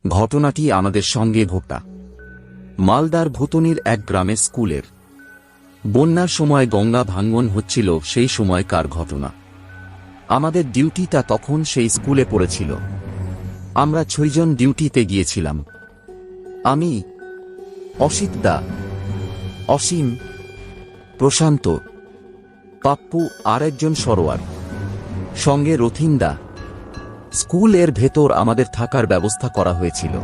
ঘটনাটি আমাদের সঙ্গে ঘটা মালদার ভুতনির এক গ্রামের স্কুলের। বন্যার সময় গঙ্গা ভাঙন হচ্ছিল, সেই সময়কার ঘটনা। আমাদের ডিউটিটা তখন সেই স্কুলে পড়েছিল। আমরা 6 জন ডিউটিতে গিয়েছিলাম। আমি, অসিত দা, অসীম, প্রশান্ত, পাপ্পু আর একজন সরোয়ার, সঙ্গে রথিন দা। স্কুল এর ভেতর আমাদের থাকার ব্যবস্থা করা হয়েছিল।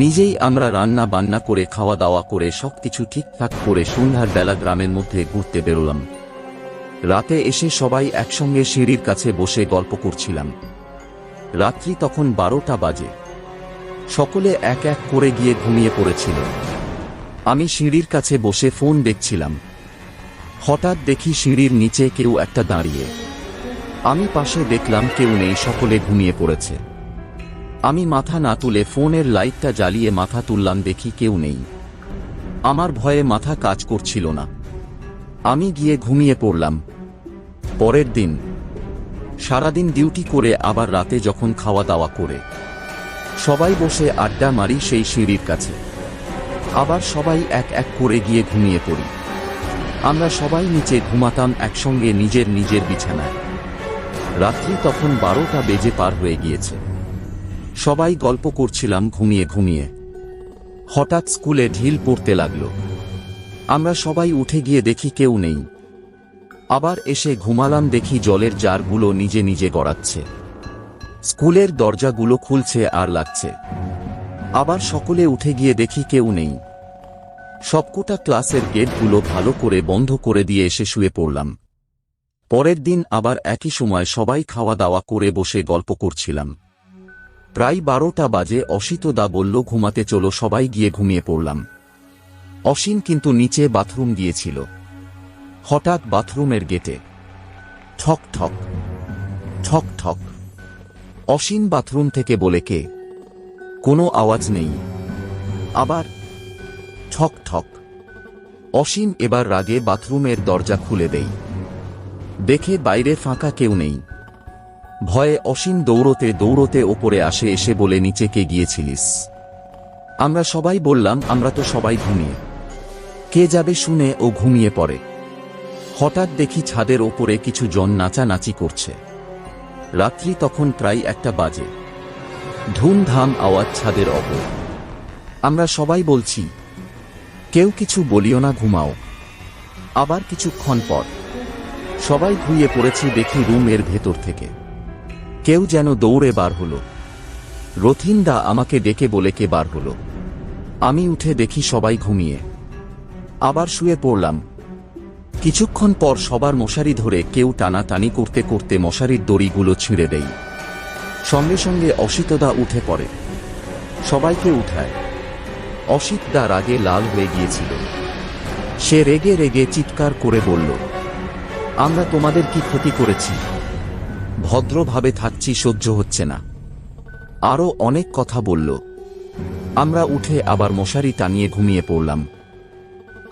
নিজেই আমরা রান্না বান্না করে খাওয়া দাওয়া করে সবকিছু ঠিকঠাক করে সন্ধ্যার বেলা গ্রামের মধ্যে ঘুরতে বেরোলাম। রাতে এসে সবাই একসঙ্গে সিঁড়ির কাছে বসে গল্প করছিলাম। রাত্রি তখন 12টা বাজে। সকলে এক এক করে গিয়ে ঘুমিয়ে পড়েছিল। আমি সিঁড়ির কাছে বসে ফোন দেখছিলাম। হঠাৎ দেখি সিঁড়ির নিচে কেউ একটা দাঁড়িয়ে। আমি পাশে দেখলাম কেউ নেই, সকলে ঘুমিয়ে পড়েছে। আমি মাথা না তুলে ফোনের লাইটটা জ্বালিয়ে মাথা তুললাম, দেখি কেউ নেই। আমার ভয়ে মাথা কাজ করছিল না। আমি গিয়ে ঘুমিয়ে পড়লাম। পরের দিন সারাদিন ডিউটি করে আবার রাতে যখন খাওয়া দাওয়া করে সবাই বসে আড্ডা মারি সেই সিঁড়ির কাছে, আবার সবাই এক এক করে গিয়ে ঘুমিয়ে পড়ি। আমরা সবাই নিচে ঘুমাতাম একসঙ্গে নিজের নিজের বিছানায়। রাত্রি তখন 12টা বেজে পার হয়ে গিয়েছে। সবাই গল্প করছিলাম ঘুমিয়ে ঘুমিয়ে। হঠাৎ স্কুলে ঢিল পড়তে লাগলো। আমরা সবাই উঠে গিয়ে দেখি কেউ নেই। আবার এসে ঘুমালাম, দেখি জলের জারগুলো নিজে নিজে গড়াচ্ছে। স্কুলের দরজাগুলো খুলছে আর লাগছে। আবার সকলে উঠে গিয়ে দেখি কেউ নেই। সবকটা ক্লাসের গেটগুলো ভালো করে বন্ধ করে দিয়ে এসে শুয়ে পড়লাম। পরের দিন আবার একই সময় সবাই খাওয়া দাওয়া করে বসে গল্প করছিলাম। প্রায় 12টা বাজে অসিতদা বলল, ঘুমাতে চলো, সবাই গিয়ে ঘুমিয়ে পড়লাম। অসীম কিন্তু নিচে বাথরুম গিয়েছিল। হঠাৎ বাথরুমের গেটে ঠক ঠক ঠক ঠক। অসীম বাথরুম থেকে বলে, কে? কোনো আওয়াজ নেই। আবার ঠক ঠক। অসীম এবার রাগে বাথরুমের দরজা খুলে দেয়। দেখে বাইরে ফাঁকা, কেউ নেই। ভয়ে অসীম দৌড়তে দৌড়তে ওপরে আসে, এসে বলে, নিচে কে গিয়েছিলিস? আমরা সবাই বললাম, আমরা তো সবাই ঘুমিয়ে। কে যাবে শুনে ও ঘুমিয়ে পড়ে। হঠাৎ দেখি ছাদের ওপরে কিছু জন নাচানাচি করছে। রাত্রি তখন প্রায় 1টা বাজে। ধুমধাম আওয়াজ ছাদের ওপর। আমরা সবাই বলছি, কেউ কিছু বলিও না, ঘুমাও। আবার কিছুক্ষণ পর সবাই ঘুমিয়ে পড়েছি, দেখি রুমের ভেতর থেকে কেউ যেন দৌড়ে বার হলো। রথিন দা আমাকে ডেকে বলে, কে বার হলো? আমি উঠে দেখি সবাই ঘুমিয়ে। আবার শুয়ে পড়লাম। কিছুক্ষণ পর সবার মশারি ধরে কেউ টানাটানি করতে করতে মশারির দড়িগুলো ছিঁড়ে দেয়। সঙ্গে সঙ্গে অসিতদা উঠে পড়ে, সবাইকে উঠায়। অসিত দা রাগে লাল হয়ে গিয়েছিল। সে রেগে রেগে চিৎকার করে বলল, আমরা তোমাদের কি ক্ষতি করেছি? ভদ্রভাবে থাকছি, সহ্য হচ্ছে না। আরো অনেক কথা বলল। আমরা উঠে আবার মশারি টানিয়ে ঘুমিয়ে পড়লাম।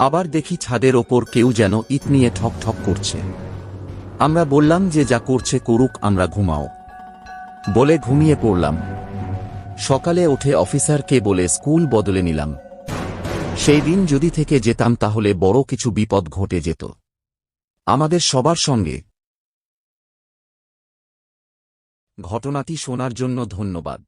আবার দেখি ছাদের ওপর কেউ যেন ইট নিয়ে ঠক ঠক করছে। আমরা বললাম যে যা করছে করুক, আমরা ঘুমাও বলে ঘুমিয়ে পড়লাম। সকালে উঠে অফিসারকে বলে স্কুল বদলে নিলাম। সেই দিন যদি থেকে যেতাম তাহলে বড় কিছু বিপদ ঘটে যেত আমাদের সবার সঙ্গে। ঘটনাটি শোনার জন্য ধন্যবাদ।